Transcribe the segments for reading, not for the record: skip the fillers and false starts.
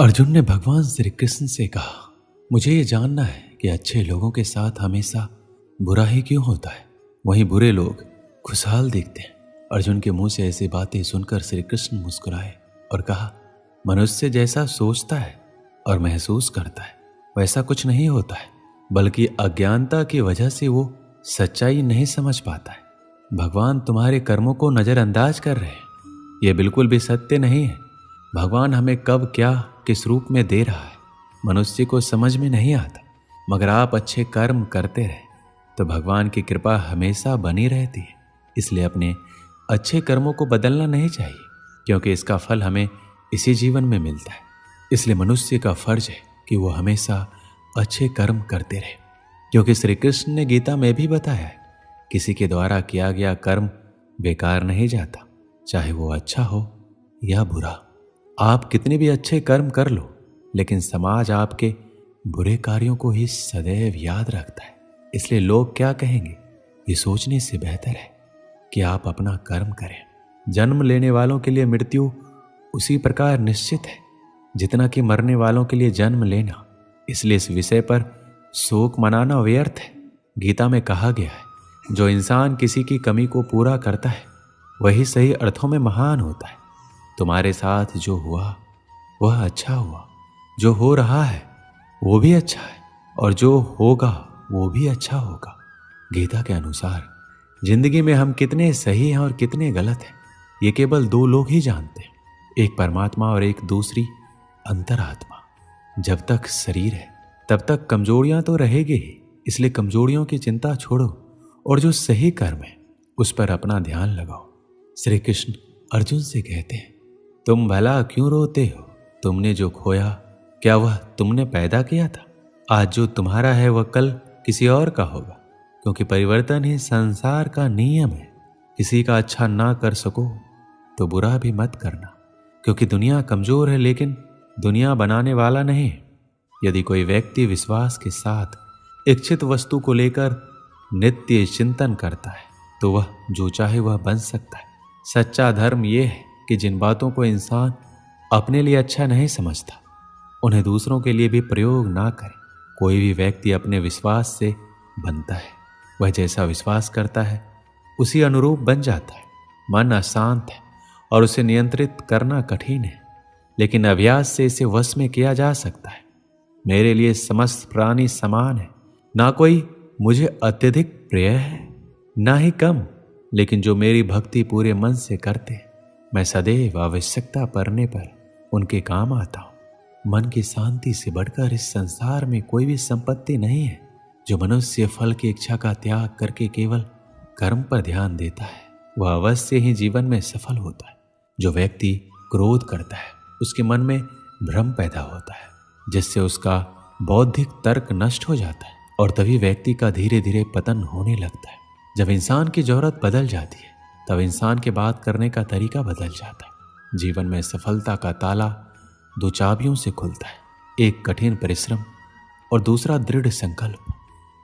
अर्जुन ने भगवान श्री कृष्ण से कहा, मुझे ये जानना है कि अच्छे लोगों के साथ हमेशा बुरा ही क्यों होता है, वहीं बुरे लोग खुशहाल दिखते हैं। अर्जुन के मुंह से ऐसी बातें सुनकर श्री कृष्ण मुस्कुराए और कहा, मनुष्य जैसा सोचता है और महसूस करता है वैसा कुछ नहीं होता है, बल्कि अज्ञानता की वजह से वो सच्चाई नहीं समझ पाता है। भगवान तुम्हारे कर्मों को नजरअंदाज कर रहे हैं, ये बिल्कुल भी सत्य नहीं है। भगवान हमें कब क्या किस रूप में दे रहा है मनुष्य को समझ में नहीं आता, मगर आप अच्छे कर्म करते रहे तो भगवान की कृपा हमेशा बनी रहती है। इसलिए अपने अच्छे कर्मों को बदलना नहीं चाहिए, क्योंकि इसका फल हमें इसी जीवन में मिलता है। इसलिए मनुष्य का फर्ज है कि वो हमेशा अच्छे कर्म करते रहे, क्योंकि श्री कृष्ण ने गीता में भी बताया है, किसी के द्वारा किया गया कर्म बेकार नहीं जाता, चाहे वो अच्छा हो या बुरा। आप कितने भी अच्छे कर्म कर लो, लेकिन समाज आपके बुरे कार्यों को ही सदैव याद रखता है। इसलिए लोग क्या कहेंगे ये सोचने से बेहतर है कि आप अपना कर्म करें। जन्म लेने वालों के लिए मृत्यु उसी प्रकार निश्चित है जितना कि मरने वालों के लिए जन्म लेना। इसलिए इस विषय पर शोक मनाना व्यर्थ है। गीता में कहा गया है, जो इंसान किसी की कमी को पूरा करता है वही सही अर्थों में महान होता है। तुम्हारे साथ जो हुआ वह अच्छा हुआ, जो हो रहा है वो भी अच्छा है, और जो होगा वो भी अच्छा होगा। गीता के अनुसार जिंदगी में हम कितने सही हैं और कितने गलत हैं ये केवल दो लोग ही जानते हैं, एक परमात्मा और एक दूसरी अंतरात्मा। जब तक शरीर है तब तक कमजोरियां तो रहेगी ही, इसलिए कमजोरियों की चिंता छोड़ो और जो सही कर्म है उस पर अपना ध्यान लगाओ। श्री कृष्ण अर्जुन से कहते हैं, तुम भला क्यों रोते हो? तुमने जो खोया क्या वह तुमने पैदा किया था? आज जो तुम्हारा है वह कल किसी और का होगा, क्योंकि परिवर्तन ही संसार का नियम है। किसी का अच्छा ना कर सको तो बुरा भी मत करना, क्योंकि दुनिया कमजोर है लेकिन दुनिया बनाने वाला नहीं है। यदि कोई व्यक्ति विश्वास के साथ इच्छित वस्तु को लेकर नित्य चिंतन करता है तो वह जो चाहे वह बन सकता है। सच्चा धर्म यह है कि जिन बातों को इंसान अपने लिए अच्छा नहीं समझता उन्हें दूसरों के लिए भी प्रयोग ना करे। कोई भी व्यक्ति अपने विश्वास से बनता है, वह जैसा विश्वास करता है उसी अनुरूप बन जाता है। मन अशांत है और उसे नियंत्रित करना कठिन है, लेकिन अभ्यास से इसे वश में किया जा सकता है। मेरे लिए समस्त प्राणी समान है, ना कोई मुझे अत्यधिक प्रिय है ना ही कम, लेकिन जो मेरी भक्ति पूरे मन से करते हैं मैं सदैव आवश्यकता पड़ने पर उनके काम आता हूं। मन की शांति से बढ़कर इस संसार में कोई भी संपत्ति नहीं है। जो मनुष्य फल की इच्छा का त्याग करके केवल कर्म पर ध्यान देता है वह अवश्य ही जीवन में सफल होता है। जो व्यक्ति क्रोध करता है उसके मन में भ्रम पैदा होता है, जिससे उसका बौद्धिक तर्क नष्ट हो जाता है और तभी व्यक्ति का धीरे धीरे पतन होने लगता है। जब इंसान की जरूरत बदल जाती है तब इंसान के बात करने का तरीका बदल जाता है। जीवन में सफलता का ताला दो चाबियों से खुलता है, एक कठिन परिश्रम और दूसरा दृढ़ संकल्प।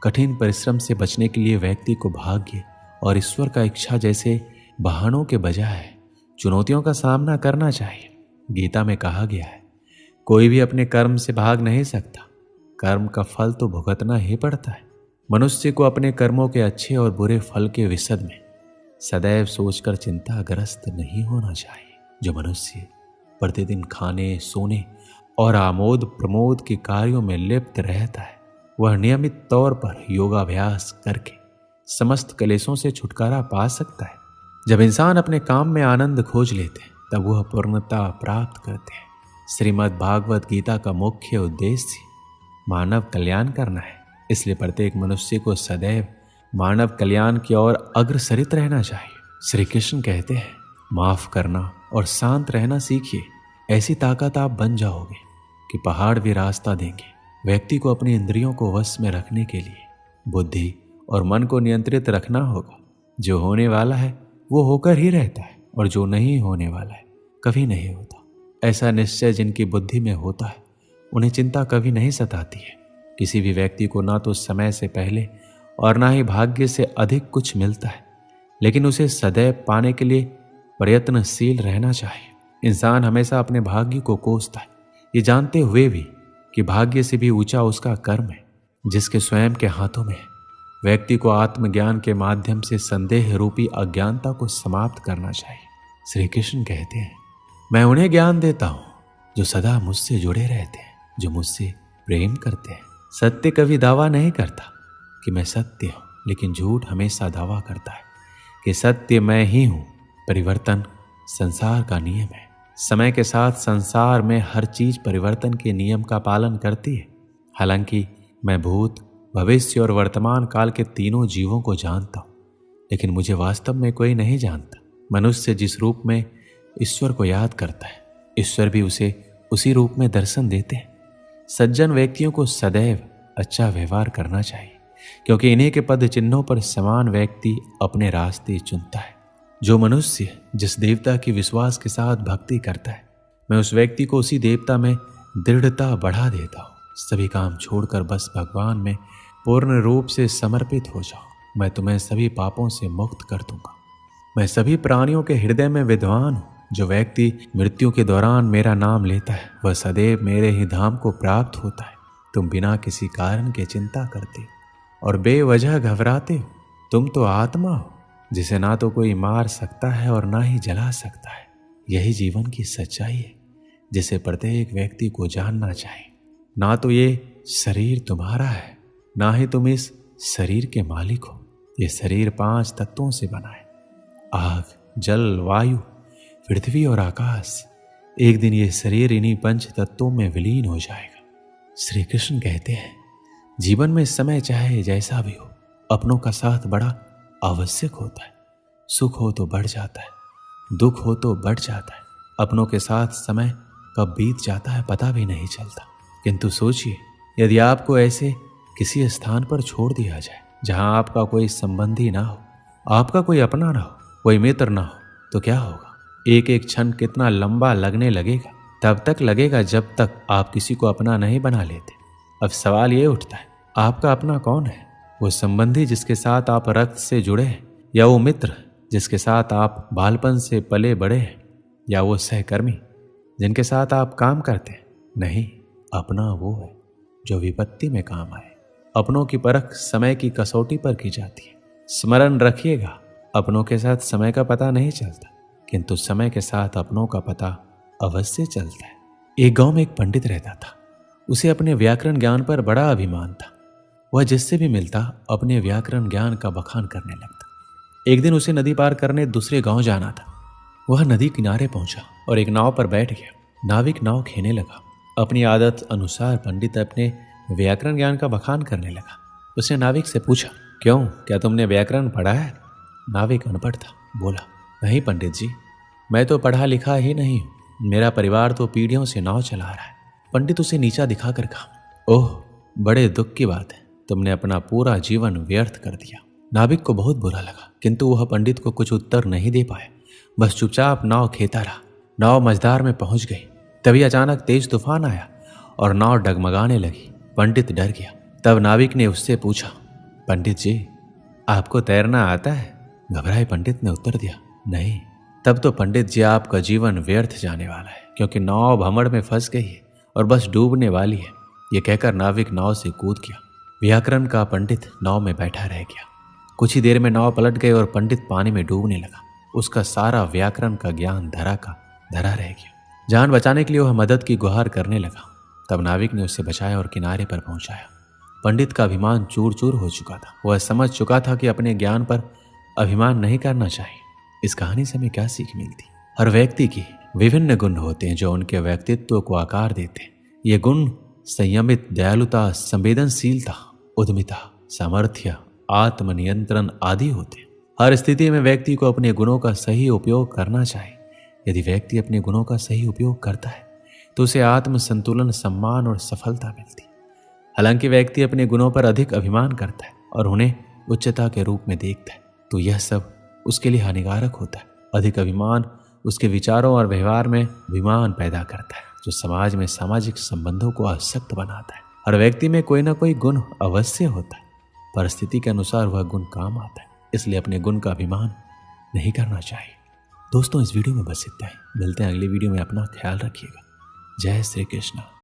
कठिन परिश्रम से बचने के लिए व्यक्ति को भाग्य और ईश्वर का इच्छा जैसे बहानों के बजाय चुनौतियों का सामना करना चाहिए। गीता में कहा गया है, कोई भी अपने कर्म से भाग नहीं सकता, कर्म का फल तो भुगतना ही पड़ता है। मनुष्य को अपने कर्मों के अच्छे और बुरे फल के विषय में सदैव सोचकर चिंताग्रस्त नहीं होना चाहिए। जो मनुष्य प्रतिदिन खाने, सोने और आमोद प्रमोद के कार्यों में लिप्त रहता है वह नियमित तौर पर योगाभ्यास करके समस्त क्लेशों से छुटकारा पा सकता है। जब इंसान अपने काम में आनंद खोज लेते हैं तब वह पूर्णता प्राप्त करते हैं। श्रीमद् भागवत गीता का मुख्य उद्देश्य मानव कल्याण करना है, इसलिए प्रत्येक मनुष्य को सदैव मानव कल्याण की ओर अग्रसरित रहना चाहिए। श्री कृष्ण कहते हैं, माफ करना और शांत रहना सीखिए, ऐसी ताकत आप बन जाओगे कि पहाड़ भी रास्ता देंगे। व्यक्ति को अपनी इंद्रियों को वश में रखने के लिए बुद्धि और मन को नियंत्रित रखना होगा। जो होने वाला है वो होकर ही रहता है और जो नहीं होने वाला है कभी नहीं होता। ऐसा निश्चय जिनकी बुद्धि में होता है उन्हें चिंता कभी नहीं सताती है। किसी भी व्यक्ति को ना तो समय से पहले और ना ही भाग्य से अधिक कुछ मिलता है, लेकिन उसे सदैव पाने के लिए प्रयत्नशील रहना चाहिए। इंसान हमेशा अपने भाग्य को कोसता है, ये जानते हुए भी कि भाग्य से भी ऊंचा उसका कर्म है जिसके स्वयं के हाथों में है। व्यक्ति को आत्मज्ञान के माध्यम से संदेह रूपी अज्ञानता को समाप्त करना चाहिए। श्री कृष्ण कहते हैं, मैं उन्हें ज्ञान देता हूं जो सदा मुझसे जुड़े रहते हैं, जो मुझसे प्रेम करते हैं। सत्य कभी दावा नहीं करता कि मैं सत्य हूं, लेकिन झूठ हमेशा दावा करता है कि सत्य मैं ही हूं। परिवर्तन संसार का नियम है। समय के साथ संसार में हर चीज परिवर्तन के नियम का पालन करती है। हालांकि मैं भूत, भविष्य और वर्तमान काल के तीनों जीवों को जानता हूं, लेकिन मुझे वास्तव में कोई नहीं जानता। मनुष्य जिस रूप में ईश्वर को याद करता है, ईश्वर भी उसे उसी रूप में दर्शन देते हैं। सज्जन व्यक्तियों को सदैव अच्छा व्यवहार करना चाहिए, क्योंकि इन्हीं के पद चिन्हों पर समान व्यक्ति अपने रास्ते चुनता है। जो मनुष्य जिस देवता की विश्वास के साथ भक्ति करता है, मैं उस व्यक्ति को उसी देवता में दृढ़ता बढ़ा देता हूँ। सभी काम छोड़कर बस भगवान में पूर्ण रूप से समर्पित हो जाओ। मैं तुम्हें सभी पापों से मुक्त कर दूंगा। मैं सभी प्राणियों के हृदय में विद्वान हूँ। जो व्यक्ति मृत्यु के दौरान मेरा नाम लेता है, वह सदैव मेरे ही धाम को प्राप्त होता है। तुम बिना किसी कारण के चिंता करते हो और बेवजह घबराते हो। तुम तो आत्मा हो जिसे ना तो कोई मार सकता है और ना ही जला सकता है। यही जीवन की सच्चाई है जिसे प्रत्येक व्यक्ति को जानना चाहिए। ना तो ये शरीर तुम्हारा है, ना ही तुम इस शरीर के मालिक हो। ये शरीर 5 तत्वों से बना है, आग, जल, वायु, पृथ्वी और आकाश। एक दिन ये शरीर इन्हीं 5 तत्वों में विलीन हो जाएगा। श्री कृष्ण कहते हैं, जीवन में समय चाहे जैसा भी हो, अपनों का साथ बड़ा आवश्यक होता है। सुख हो तो बढ़ जाता है, दुख हो तो बढ़ जाता है। अपनों के साथ समय कब बीत जाता है पता भी नहीं चलता। किंतु सोचिए, यदि आपको ऐसे किसी स्थान पर छोड़ दिया जाए जहां आपका कोई संबंधी ना हो, आपका कोई अपना ना हो, कोई मित्र ना हो, तो क्या होगा? एक एक क्षण कितना लंबा लगने लगेगा। तब तक लगेगा जब तक आप किसी को अपना नहीं बना लेते। अब सवाल ये उठता है, आपका अपना कौन है? वो संबंधी जिसके साथ आप रक्त से जुड़े हैं, या वो मित्र जिसके साथ आप बालपन से पले बड़े हैं, या वो सहकर्मी जिनके साथ आप काम करते हैं? नहीं, अपना वो है जो विपत्ति में काम आए। अपनों की परख समय की कसौटी पर की जाती है। स्मरण रखिएगा, अपनों के साथ समय का पता नहीं चलता, किंतु समय के साथ अपनों का पता अवश्य चलता है। एक गांव में एक पंडित रहता था। उसे अपने व्याकरण ज्ञान पर बड़ा अभिमान था। वह जिससे भी मिलता अपने व्याकरण ज्ञान का बखान करने लगता। एक दिन उसे नदी पार करने दूसरे गांव जाना था। वह नदी किनारे पहुंचा और एक नाव पर बैठ गया। नाविक नाव खेने लगा। अपनी आदत अनुसार पंडित अपने व्याकरण ज्ञान का बखान करने लगा। उसने नाविक से पूछा, क्यों, क्या तुमने व्याकरण पढ़ा है? नाविक अनपढ़ था, बोला, नहीं पंडित जी, मैं तो पढ़ा लिखा ही नहीं हूँ। मेरा परिवार तो पीढ़ियों से नाव चला रहा है। पंडित उसे नीचा दिखाकर कहा, ओह, बड़े दुख की बात है, तुमने अपना पूरा जीवन व्यर्थ कर दिया। नाविक को बहुत बुरा लगा, किंतु वह पंडित को कुछ उत्तर नहीं दे पाया। बस चुपचाप नाव खेता रहा। नाव मझधार में पहुंच गई। तभी अचानक तेज तूफान आया और नाव डगमगाने लगी। पंडित डर गया। तब नाविक ने उससे पूछा, पंडित जी, आपको तैरना आता है? घबराए पंडित ने उत्तर दिया, नहीं। तब तो पंडित जी आपका जीवन व्यर्थ जाने वाला है, क्योंकि नाव भंवर में फंस गई है और बस डूबने वाली है। यह कहकर नाविक नाव से कूद गया। व्याकरण का पंडित नाव में बैठा रह गया। कुछ ही देर में नाव पलट गई और पंडित पानी में डूबने लगा। उसका सारा व्याकरण का ज्ञान धरा रह गया। जान बचाने के लिए वह मदद की गुहार करने लगा। तब नाविक ने उसे बचाया और किनारे पर पहुंचाया। पंडित का अभिमान चूर चूर हो चुका था। वह समझ चुका था कि अपने ज्ञान पर अभिमान नहीं करना चाहिए। इस कहानी से हमें क्या सीख मिलती? हर व्यक्ति की विभिन्न गुण होते हैं जो उनके व्यक्तित्व को आकार देते हैं। ये गुण संयमित, दयालुता, संवेदनशीलता, उद्यमिता, सामर्थ्य, आत्मनियंत्रण आदि होते हैं। हर स्थिति में व्यक्ति को अपने गुणों का सही उपयोग करना चाहिए। यदि व्यक्ति अपने गुणों का सही उपयोग करता है तो उसे आत्म संतुलन, सम्मान और सफलता मिलती है। हालांकि व्यक्ति अपने गुणों पर अधिक अभिमान करता है और उन्हें उच्चता के रूप में देखता है, तो यह सब उसके लिए हानिकारक होता है। अधिक अभिमान उसके विचारों और व्यवहार में विमान पैदा करता है, जो समाज में सामाजिक संबंधों को अशक्त बनाता है। हर व्यक्ति में कोई ना कोई गुण अवश्य होता है। परिस्थिति के अनुसार वह गुण काम आता है, इसलिए अपने गुण का अभिमान नहीं करना चाहिए। दोस्तों, इस वीडियो में बस इतना ही। मिलते हैं अगली वीडियो में। अपना ख्याल रखिएगा। जय श्री कृष्ण।